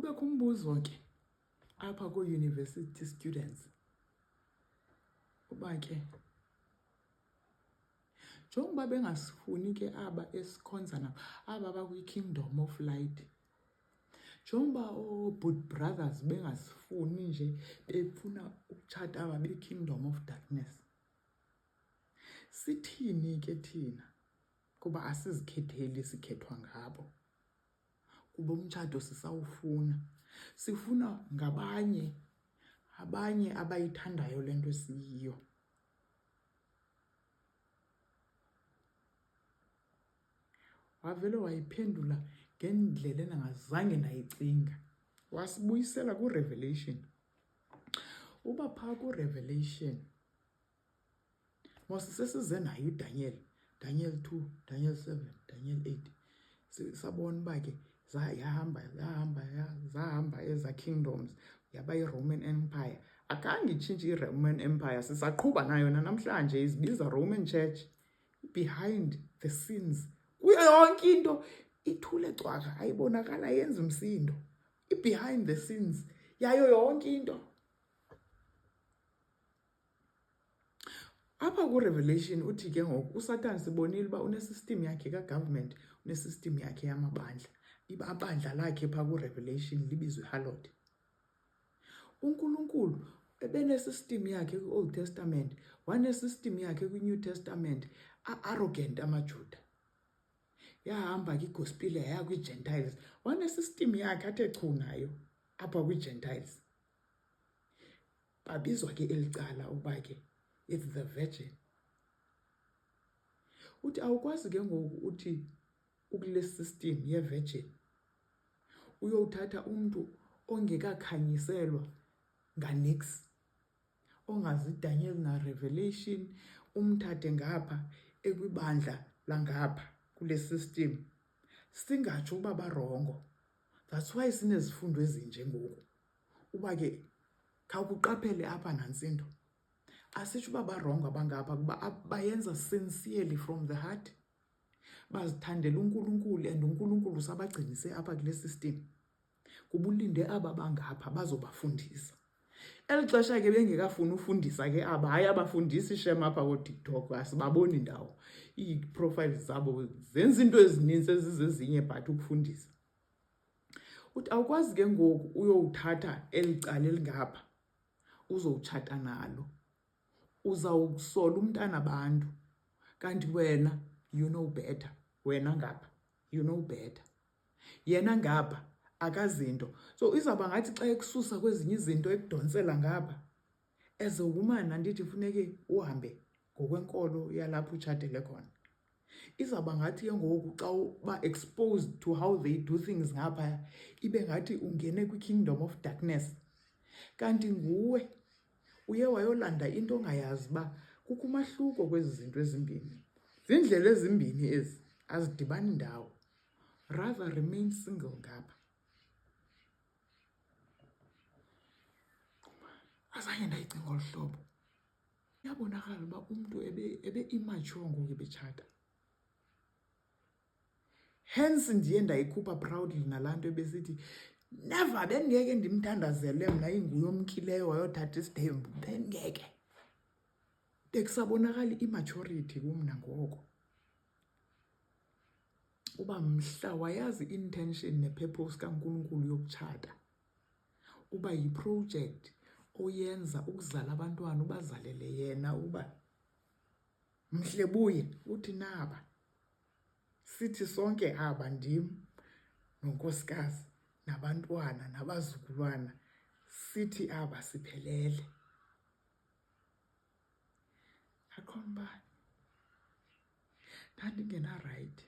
Kubekho umbuzo ke apha ku-university students uba ke njengoba bengasifuni ke aba esikhonza nabo aba bakwi-Kingdom of Light, njengoba oo-Boot Brothers bengasifuni nje befuna ukutshata aba be-Kingdom of Darkness, sithini ke thina? Kuba asizikhetheli, sikhethwa ngabo. Kuba umtshato sisawufuna, sifuna ngabanye, abanye abayithandayo le nto esiyiyo. Wavele wayiphendula ngendlela endingazange ndayicinga. Wasibuyisela kuRevelation. Uba phaa kuRevelation mosisesize nayo iDaniel, Daniel 2, Daniel 7, Daniel 8. Sabona uba ke zahamba eza kingdoms yaba yi-Roman Empire. Akhange itshintshe i-Roman Empire, sisaqhuba nayo namhlanje, izibiza Roman Church. Behind the scenes kuyo yonke into ithule cwaka, ayibonakala yenza umsindo. I-behind the scenes yayo yonke into. Apha ku-Revelation uthi ke ngoku uSatan sibonile uba une-system yakhe ka-government, une-system yakhe yamabandla. Iba abandla lakhe phaa ku-Revelation libizwe Harlot. uNkulunkulu ebene-system yakhe kwi-Old Testament, wane-system yakhe kwi-New Testament. A-arrogant amaJuda. Yahamba ke igospel yaya kwi-Gentiles. Wane-system yakhe athe chu nayo apha kwi-Gentiles. Babizwa ke elicala uba ke it's the virgin. Uthi awukwazi ke ngoku uthi ukule system ye-virgin uyowuthatha umntu ongekakhanyiselwa nganix, ongazi Daniel na Revelation, umthathe ngapha ekwibandla langapha kule system. Singatsho uba barongo. That's why sinezifundo ezinje ngoku. Uba ke khawukuqaphele apha nantsindo. Asitsho uba barongo abangapha kuba bayenza sincerely from the heart. Bazithandela uNkulunkulu and uNkulunkulu sabagcinise apha kule system. Kubulinde aba bangapha bazobafundisa. Eli xesha ke bengekafuni ufundisa ke aba, hayi abafundisi shem apha ko-TikTok, asibaboni ndawo. Ii-profiles zabo zenza into ezininzi ezizezinye but ukufundisa. Uthi awukwazi ke ngoku uyowuthatha eli cala elingapha uzowutshata nalo. Uzawusola umntana abantu. Kanti wena you know better. Wena ngapha you know better. Yena ngapha akazinto. So izawuba ngathi xa ekususa kwezinye izinto ekudonsela ngapha, as a woman andithi funeke uhambe ngokwenkolo yalapho utshatele khona. Izawuba ngathi ke ngoku xa uba exposed to how they do things ngapha, ibe ngathi ungene kwi-Kingdom of Darkness. Kanti nguwe uye wayolanda into ongayazi uba kukho umahluko kwezi zinto ezimbini. Ziindlela ezimbini ezi, azidibani ndawo. Rather remain single ngapha. Azange ndayicinga olu hlobo. Iyabonakala uba umntu ebe-immature ngoku ebetshata. Hence ndiye ndayikhupha proudly nalaa nto ebesithi never bendingeke ndimthandazele mna inguye omkileyo wayothatha isidembu. Bendingeke. Bekusabonakala i-immaturity kumna ngoko. Uba mhla wayazi i-intention ne-purpose kaNkulunkulu yokutshata. Uba yi-project oyenza ukuzala abantwana, ubazalele yena, uba mhle buye uthi naba. Sithi sonke aba ndim nonkosikazi nabantwana nabazukulwana, sithi aba siphelele. Akhona uba ndandingena right.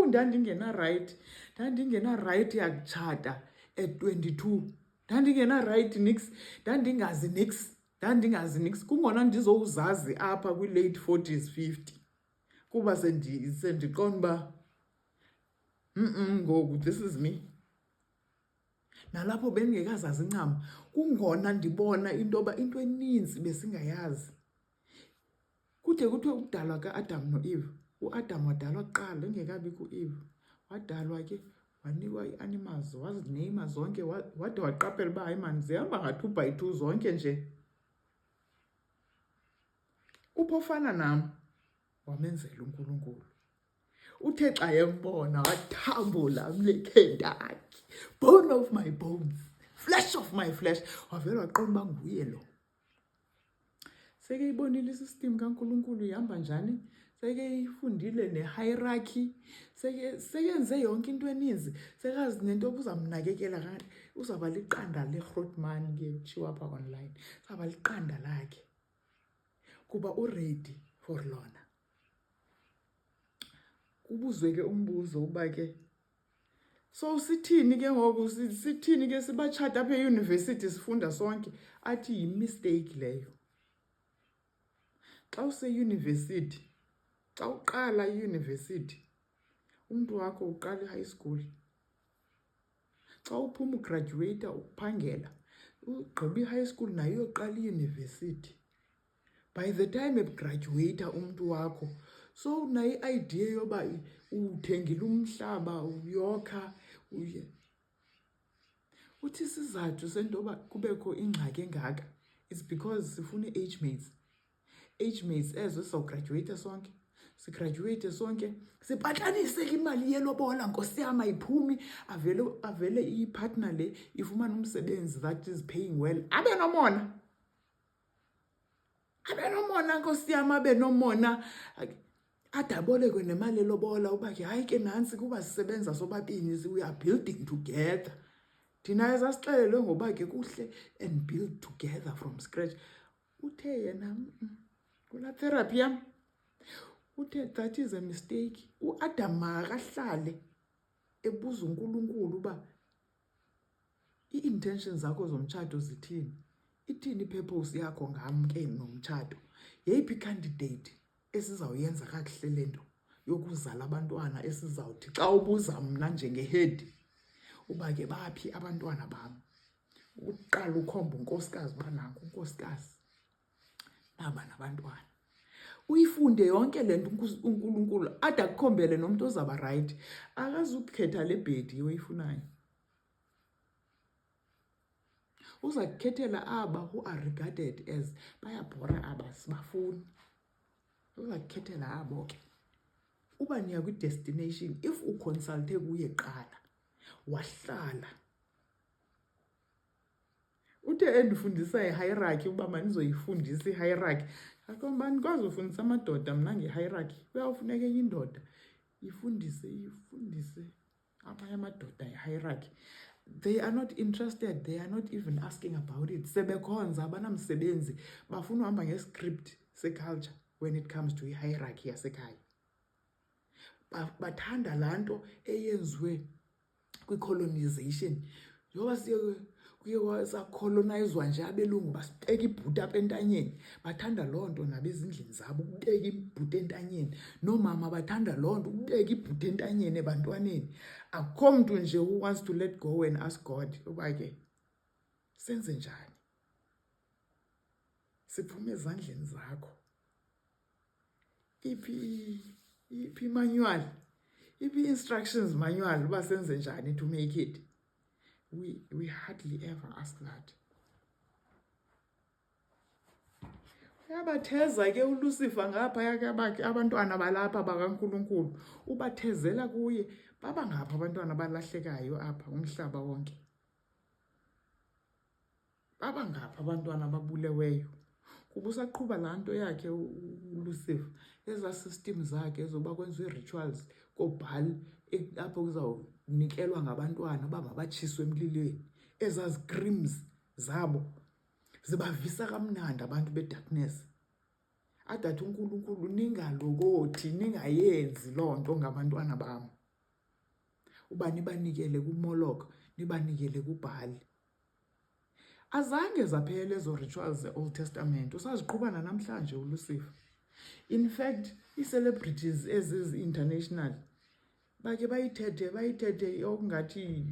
Ndandingena right. Ndandingena right yakutshata at 22. Ndandingena right nix. Ndandingazi nix. Kungona ndizowuzazi apha kwi-late 40s, 50. Kuba sendiqonda uba ngoku this is me. Nalapho bendingekazazi ncam. Kungona ndibona into yoba into eninzi besingayazi. Kude kuthiwe ukudalwa ka-Adam no-Eve. U-Adam wadalwa kuqala engekabikho u-Eve. Wadalwa ke wanikwa ii-animals, wazineyima zonke, wade waqaphela uba hayi mani zihamba nga-2 by 2 zonke nje. Uphofana nam wamenzela uNkulunkulu. Uthe xa embona wathambula amleKentaki, bone of my bones, flesh of my flesh. Wavele waqonda uba nguye lo. Seke ibonile isystem kaNkulunkulu ihamba njani, seke ifundile ne-hierarchy, sekenze yonke into eninzi, sekazi nento uzamnakekela kanti uzawuba liqanda leGrootman ke kuthiwa apha online. Uzawuba liqanda lakhe kuba uready for lona. Kubuzwe ke umbuzo uba ke so sithini ke ngoku, sithini ke sibatshata apha euniversity sifunda sonke? Athi yi-mistake leyo. Xa useyunivesithi, xa uqala iyunivesithi, umntu wakho uqala i-high school. Xa uphuma ugraduate uphangela, ugqiba i-high school nayo uyoqala iyunivesithi. By the time egraduate umntu wakho, so unayo i-idea yoba uthengile umhlaba, uyokha, uye. Uthi isizathu sento yoba kubekho ingxaki engaka, it's because sifuna age mates. Age mates ezo sizawugraduate sonke, sigraduate sonke, sibhatlanise imali yelobola, nkosi yam ayiphumi, avele i-partner le ifumana umsebenzi that is paying well. Abe nomona, nkosi yam, abe nomona. Ade abolekwe nemali elobola uba ke hayi ke nantsi kuba sisebenza sobabini, we are building together. Thina esasixelelwe ngoba ke kuhle and build together from scratch. Uthe yena kula therapy yam, uthe that is a mistake. uAdam makahlale ebuza uNkulunkulu uba ii-intentions zakho zomtshato zithini, ithini i-purpose yakho ngam ke nomtshato, yeyiphi i-candidate esizawuyenza kakuhle le nto yokuzala abantwana esizawuthi xa ubuza mna njenge-head uba ke baphi abantwana bam, uqala ukhomba unkosikazi uba nanku unkosikazi, naba nabantwana. Uyifunde yonke le nto uNkulunkulu ade akukhombele nomntu ozawuba rayithi. Akazukukhetha le bhedi oyifunayo, uza kukhethela aba who are regarded as bayabhora, aba sibafuni. Uza kukhethela abo ke. Uba niya kwi-destination, if uconsulte kuye qala, wahlala, uthe endifundisa i-hierarchy uba manizoyifundisa i-hierarchy. Akomba nikwazi ufundisa amadoda mna nge-hierarchy. Kuyawufuneka enye indoda ifundise amanye amadoda i-hierarchy. They are not interested, they are not even asking about it. Sebekhonza abanamsebenzi, bafuna uhamba nge-script se-culture when it comes to i-hierarchy yasekhaya. Bathanda laa nto eyenziwe kwi-colonization. Njengoba kuye sakolonayizwa nje abelungu basibeka ibhuti apha entanyeni, bathanda loo nto nabezindlini zabo, ukubeka ibhuti entanyeni. Noomama bathanda loo nto, ukubeka ibhuti entanyeni ebantwaneni. Akukho mntu nje who wants to let go and ask God uba ke senze njani, siphume ezandleni zakho. Iphi manual, iphi instructions manual uba senze njani to make it. We hardly ever ask that. Uyabatheza ke uLucifer ngaphaya ke abantwana balapha bakaNkulunkulu, ubathezela kuye. Baba ngapha abantwana balahlekayo apha umhlaba wonke, baba ngapha abantwana ababuleweyo. Kuba usaqhuba laa nto yakhe uLucifer, ezaa system zakhe ezoba kwenziwe rituals koobhali apho kuzawunikelwa ngabantwana uba mabatshiswe emlilweni. Ezaa screams zabo zibavisa kamnandi abantu be-darkness. Adathi uNkulunkulu ningalokothi, ningayenzi loo nto ngabantwana bam. Uba nibanikele kuMolok, nibanikele kuBhali. Azange zaphela ezo rituals ze-Old Testament, usaziqhuba namhlanje uLucifer. In fact, ii-celebrities ezi-international bakhe bayithethe okungathi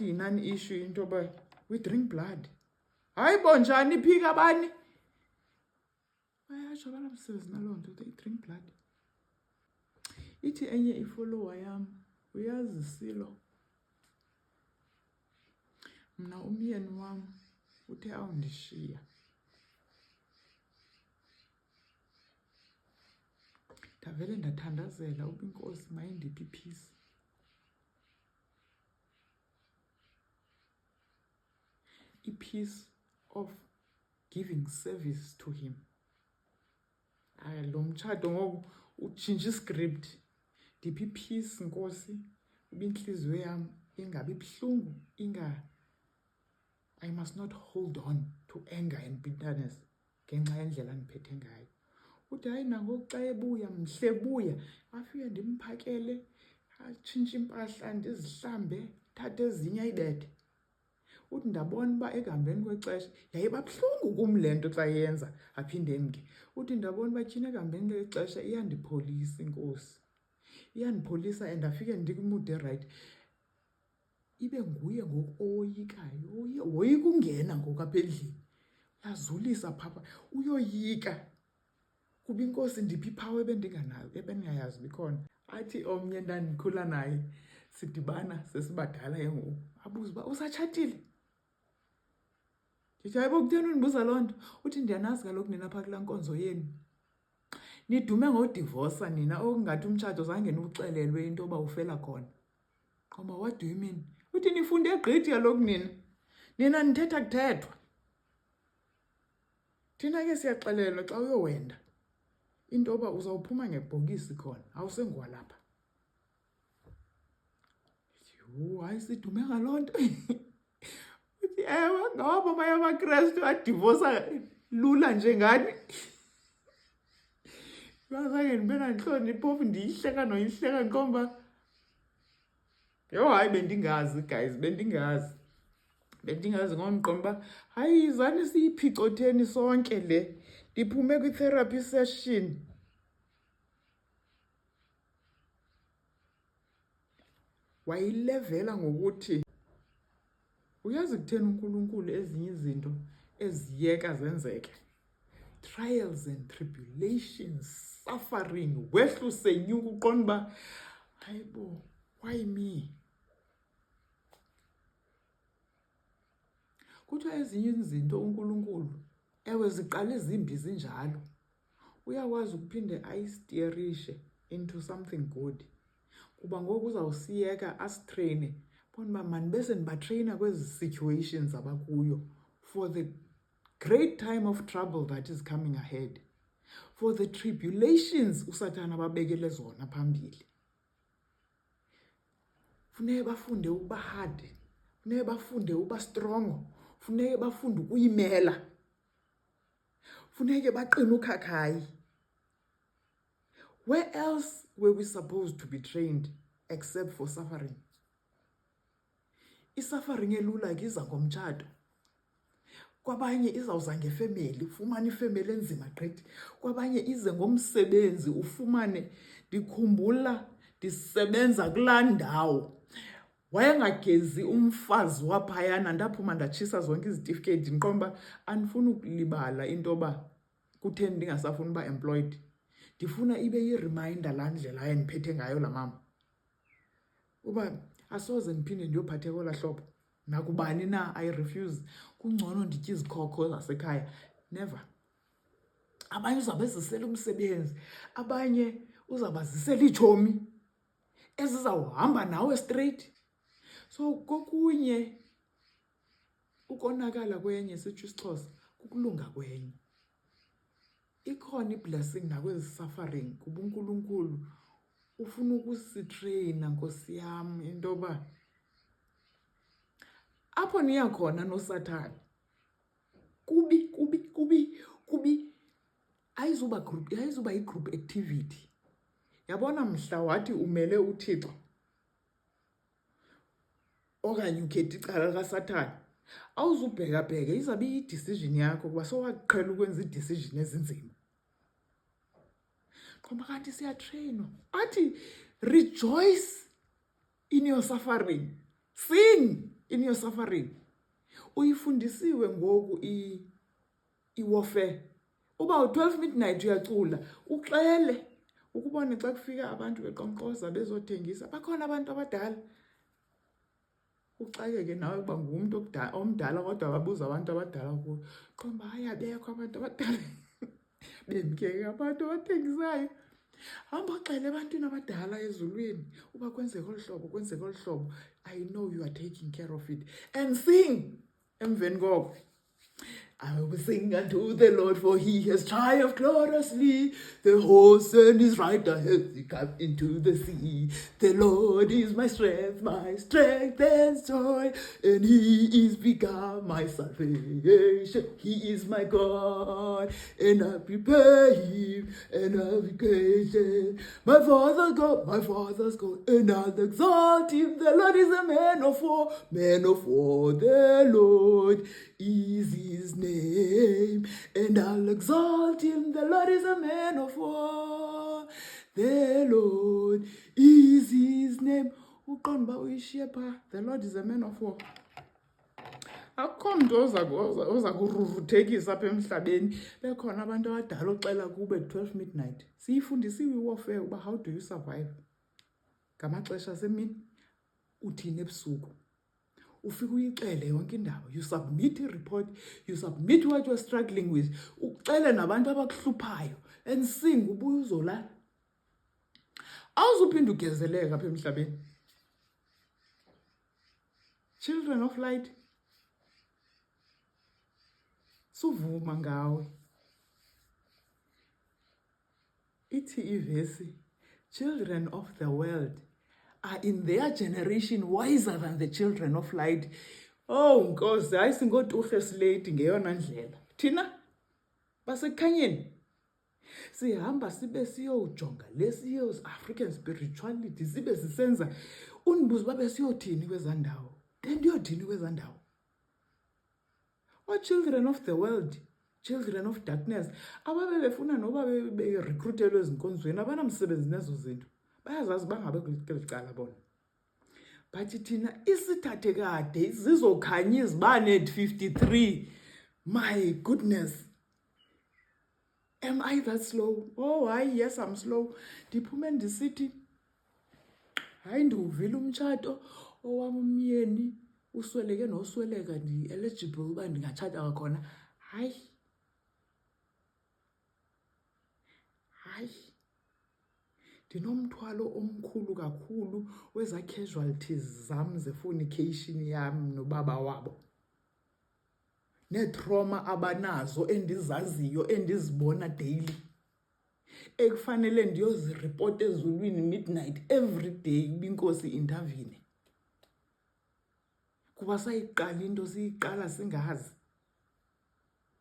yi-non-issue into yoba we drink blood. Hayi bo njani, iphika bani? Bayatsho banamsebenzi naloo nto, they drink blood. Ithi enye ifollower yam Uyazi Silo, mna umyeni wam uthe awundishiya. Ndavele ndathandazela uba iNkosi mayindiphe i-peace. I-peace of giving service to him. Lo mtshato ngoku utshintsha iscript. Ndiphi i-peace Nkosi, uba intliziyo yam ingabi buhlungu, I must not hold on to anger and bitterness ngenxa yendlela ndiphethe ngayo. Uthi hayi nangoku xa ebuya, mhle buya, afike ndimphakele, atshintshe impahla, ndizihlambe, thathe ezinye ayibethe. Uthi ndabona uba ekuhambeni kwexesha yayiba buhlungu kum le nto xa yenza aphinde emke. Uthi ndabona uba tyhini ekuhambeni kwexesha iyandipholisa iNkosi. Iyandipholisa and afike ndikumude erayithi. Ibe nguye ngoku owoyikayo. Woyika ungena ngoku apha endlini. Uyazulisa phaa, uyoyika. Kuba iNkosi ndiphi iphawu ebendingayazi bikhona. Athi omnye ndandikhula naye, sidibana sesibadala ngoku, abuza uba usatshatile? Ndithi hayibo kutheni undibuza loo nto? Uthi ndiyanazi kaloku nina phaa kulaa nkonzo yenu nidume ngodivosa nina, okungathi umtshato zange niwuxelelwe into yoba ufela khona. Qoma, what do you mean? Uthi nifunde gqithi kaloku nina nithetha kuthethwa. Thina ke siyaxelelwa xa uyowenda into yoba uzawuphuma ngebhokisi khona, awusengowalapha. Hayi sidume ngaloo nto. Uthi ewe ngabo abanye amaKrestu adivosa lula njengani. Zange ndibe nantloni phofu ndiyihleka noyihleka ndiqomba. Yho hayi bendingazi guys, bendingazi ngomqondo uba hayi zani siyiphicotheni sonke le. Ndiphume kwi-therapy session. Wayilevela ngokuthi uyazi kutheni uNkulunkulu ezinye izinto eziyeka zenzeke. Trials and tribulations, suffering, wehluse nyuka uqonda uba hayibo, why me? Kuthiwa ezinye izinto uNkulunkulu ewe ziqale zimbi zinjalo, uyakwazi ukuphinde ayisterishe into something good. Kuba ngoku uzawusiyeka asitreyine, bona uba manibe sendibatreyina kwezi situations abakuyo for the great time of trouble that is coming ahead, for the tribulations uSathana ababekele zona phambili. Funeke bafunde ukuba hard, funeke bafunde ukuba strong, funeke bafunde ukuyimela, funeke baqine ukhakhayi. Where else were we supposed to be trained except for suffering? Isuffering elula ke iza ngomtshato. Kwabanye izawuza ngefemeli, ufumane ifemeli enzima gqithi. Kwabanye ize ngomsebenzi, ufumane ndikhumbula ndisebenza kulaa ndawo. Wayengagezi umfazi waphayana, ndaphuma ndatshisa zonke izitifiketi ndiqomba andifuni ukulibala into yoba kutheni ndingasafuni uba employed. Ndifuna ibe yi-reminder laa ndlela ayendiphethe ngayo laa mama uba asoze ndiphinde ndiyophatheka olaa hlobo nakubani na. I refuse. Kungcono nditye izikhokho zasekhaya. Never. Abanye uzawubezisela umsebenzi, abanye uzawubazisela iitshomi ezizawuhamba nawe straight. So kokunye ukonakala kwenye, sitsho isiXhosa, kukulunga kwenye. Ikhona iblessing nakwezi suffering kuba uNkulunkulu ufuna ukusitreyina Nkosi yam into yoba apho niya khona noSathane kubi ayizuba yi-group activity. Yabona mhla wathi umele uThixo okanye ukhetha icala kaSathane, awuzubheka izabe iyi-decision yakho kuba sowaqhela ukwenza ii-decision ezinzima. Qoma kanti siyatreyinwa. Athi rejoice in your suffering, sing in your suffering. Uyifundisiwe ngoku iwarfare. Uba u-12 midnight uyacula, uxele ukubona xa kufika abantu beqonkqoza bezothengisa bakhona abantu abadala. Uxakeke nawe ukuba ngumntu omdala kodwa babuza abantu abadala kuwo. Qomba hayi abekho abantu abadala. Bemkeke abantu abathengisayo. Hamba xele ebantwini abadala ezulwini uba kwenzeka olu hlobo, kwenzeka olu hlobo. I know you are taking care of it. And sing emveni koko. I will sing unto the Lord, for he has triumphed gloriously. The horse and his rider has come into the sea. The Lord is my strength and joy, and he is become my salvation. He is my God, and I prepare him, and I occasion. My father's God, and I'll exalt him. The Lord is a man of war, the Lord is his name, and I'll exalt him. The Lord is a man of war, the Lord is his name. Uqonda uyishiye pha, the Lord is a man of war. Akukho mntu oza kururuthekisa apha emhlabeni. Bekhona abantu abadala oxela kube 12 midnight. Siyifundisiwe iwarfare uba how do you survive. Ngamaxesha semini uthini ebusuku. Ufika uyixele yonke indaba. You submit a report, you submit what you're struggling with. Uxele nabantu abakuhluphayo and sing ubuye uzolala. Awuzuphinda ugezeleka apha emhlabeni. Children of light. Suvuma ngawe. Ithi ivesi, children of the world are in their generation wiser than the children of light. Oh Nkosi, hayi singoturhe slate ngeyona ndlela. Thina basekukhanyeni sihamba sibe siyojonga lesiyo African spirituality sibe sisenza unibuza babe siyothini kwezandawo. Ndiyothini kwezandawo. Oh, children of the world, children of darkness, ababe befuna noba be recruitelwe ezinkonzweni abanamsebenzi nezo zinto. Bayazazi bangabe kulicala bona. But thina isithathe kade zizokhanya izibane at 53. My goodness. Am I that slow? Oh, yes, I'm slow. Ndiphume ndisithi hayi ndiwuvile umtshato owam umyeni usweleke nosweleka ndi-eligible uba ndingatshata kwakhona. Hayi. Ndinomthwalo omkhulu kakhulu weza casualties zam ze-fornication yam nobaba wabo. Netrauma abanazo endizaziyo endizibona daily. Ekufanele ndiyozireport ezulwini midnight every day binkosi intervene. Kuba sayiqala into siyiqala singazi.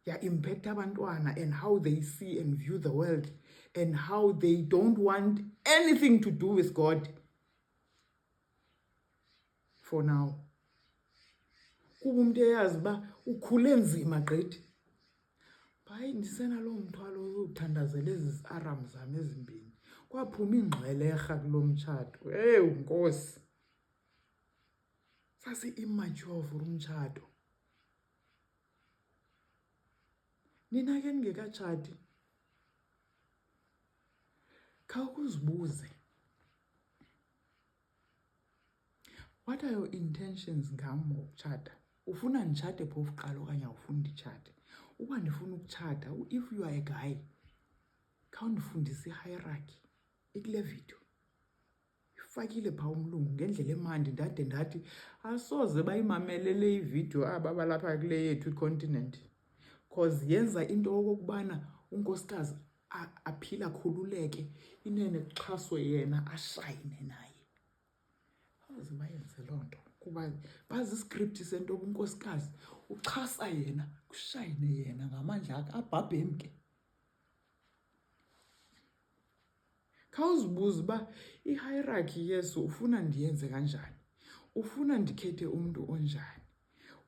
Ya impact abantwana and how they see and view the world and how they don't want anything to do with God for now. Kuba umuntu eyazi ba ukhule nzima gqithi. Hayi ndisenalo mthwalo uzothandazela ezi aram zami ezimbini. Kwaphuma ingxwelerha kulomtshato. Hey Nkosi. Sasi immature for umtshato. Nina ke ningekatshati. Khawukuzibuze. What are your intentions ngam ukutshata? Ufuna nditshate phofu qala okanye awufuni nditshate? Uba ndifuna ukutshata, if you are a guy, khawundifundise i-hierarchy ikule video. Ifakile pha umlungu ngendlela emandi ndade ndathi asoze bayimamelele ivideo aba balapha kule yethu icontinent. Cause yenza into okokubana unkosikazi aphila khululeke inene kuxhaswe yena ashayine naye. Awuze bayenze loo nto kuba bazi script sento unkosikazi uxhasa yena kushayine yena ngamandla akhe abhabhemke. Khawuzibuza uba i-hierarchy yesu ufuna ndiyenze kanjani? Ufuna ndikhethe umuntu onjani?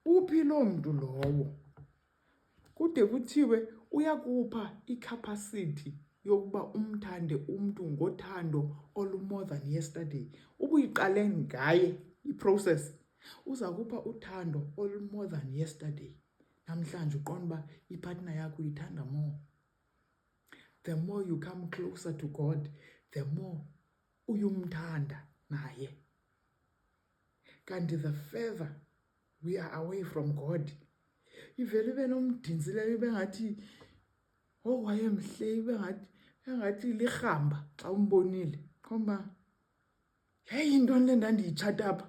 Uphi lo muntu lowo? Kude kuthiwe uyakupha i-capacity yokuba umthande umuntu ngothando olu more than yesterday. Ubuyiqale ngaye i-process. Uza kupha uthando olu more than yesterday. Namhlanje uqonda uba ipartner yakho uyithanda more. The more you come closer to God, the more uyumthanda naye. Kanti the further we are away from God, ivele ibe nomdinzi leyo, ibe ngathi wayemhle, ibe ngathi lirhamba xa umbonile. Khomba, hey, intoni le ndandiyitshata apha?